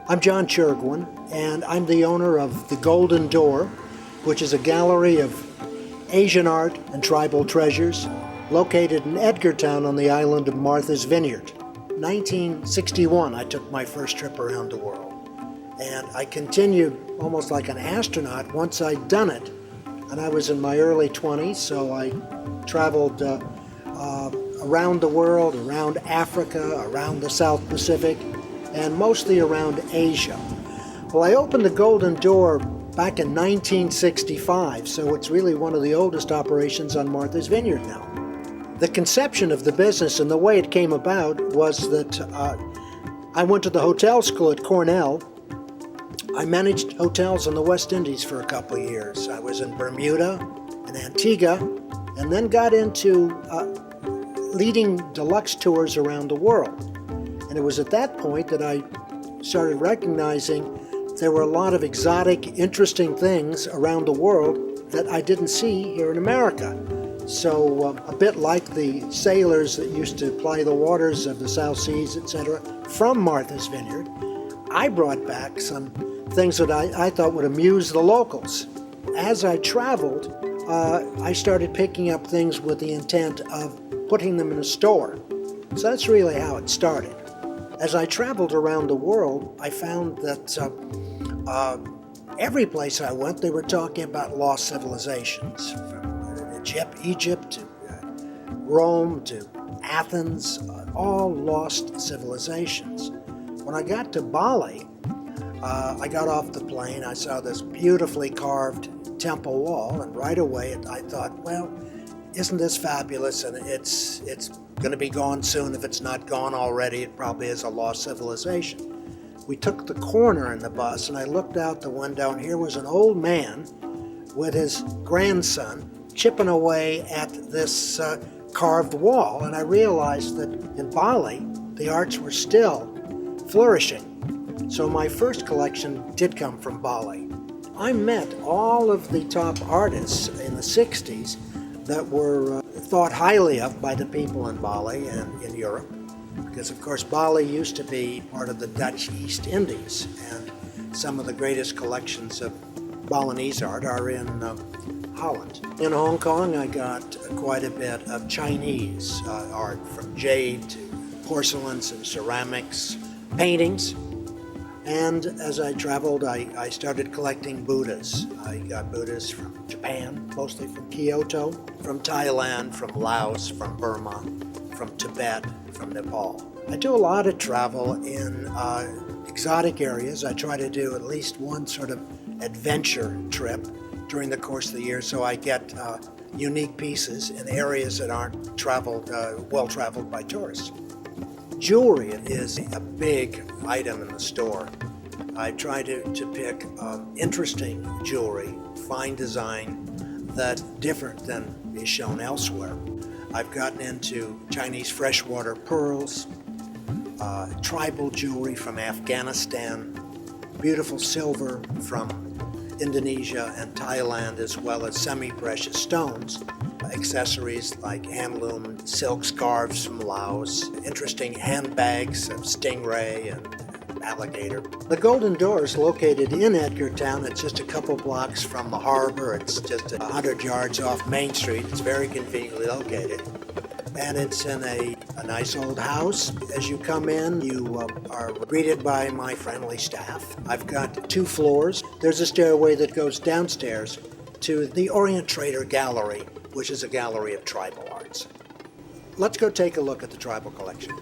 I'm John Chergwin, and I'm the owner of the Golden Door, which is a gallery of Asian art and tribal treasures located in Edgartown on the island of Martha's Vineyard. 1961, I took my first trip around the world, and I continued almost like an astronaut once I'd done it. And I was in my early 20s, so I traveled around the world, around Africa, around the South Pacific, and mostly around Asia. Well, I opened the Golden Door back in 1965, so it's really one of the oldest operations on Martha's Vineyard now. The conception of the business and the way it came about was that I went to the hotel school at Cornell. I managed hotels in the West Indies for a couple of years. I was in Bermuda and Antigua, and then got into leading deluxe tours around the world. And it was at that point that I started recognizing there were a lot of exotic, interesting things around the world that I didn't see here in America. So a bit like the sailors that used to ply the waters of the South Seas, etc., from Martha's Vineyard, I brought back some things that I thought would amuse the locals. As I traveled, I started picking up things with the intent of putting them in a store. So that's really how it started. As I traveled around the world, I found that every place I went, they were talking about lost civilizations, from Egypt to Rome to Athens, all lost civilizations. When I got to Bali, I got off the plane, I saw this beautifully carved temple wall, and right away I thought, well, isn't this fabulous? And it's going to be gone soon. If it's not gone already, it probably is a lost civilization. We took the corner in the bus, and I looked out the window, and here was an old man with his grandson chipping away at this carved wall. And I realized that in Bali, the arts were still flourishing. So my first collection did come from Bali. I met all of the top artists in the 60s that were thought highly of by the people in Bali and in Europe, because of course Bali used to be part of the Dutch East Indies, and some of the greatest collections of Balinese art are in Holland. In Hong Kong, I got quite a bit of Chinese art, from jade to porcelains and ceramics, paintings. And as I traveled, I started collecting Buddhas. I got Buddhas from Japan, mostly from Kyoto, from Thailand, from Laos, from Burma, from Tibet, from Nepal. I do a lot of travel in exotic areas. I try to do at least one sort of adventure trip during the course of the year, so I get unique pieces in areas that aren't well traveled by tourists. Jewelry is a big item in the store. I try to pick interesting jewelry, fine design, that's different than is shown elsewhere. I've gotten into Chinese freshwater pearls, tribal jewelry from Afghanistan, beautiful silver from Indonesia and Thailand, as well as semi-precious stones, accessories like hand-loomed silk scarves from Laos, interesting handbags of stingray and alligator. The Golden Door is located in Edgartown. It's just a couple blocks from the harbor. It's just 100 yards off Main Street. It's very conveniently located. And it's in a nice old house. As you come in, you are greeted by my friendly staff. I've got 2 floors. There's a stairway that goes downstairs to the Orient Trader Gallery, which is a gallery of tribal arts. Let's go take a look at the tribal collection.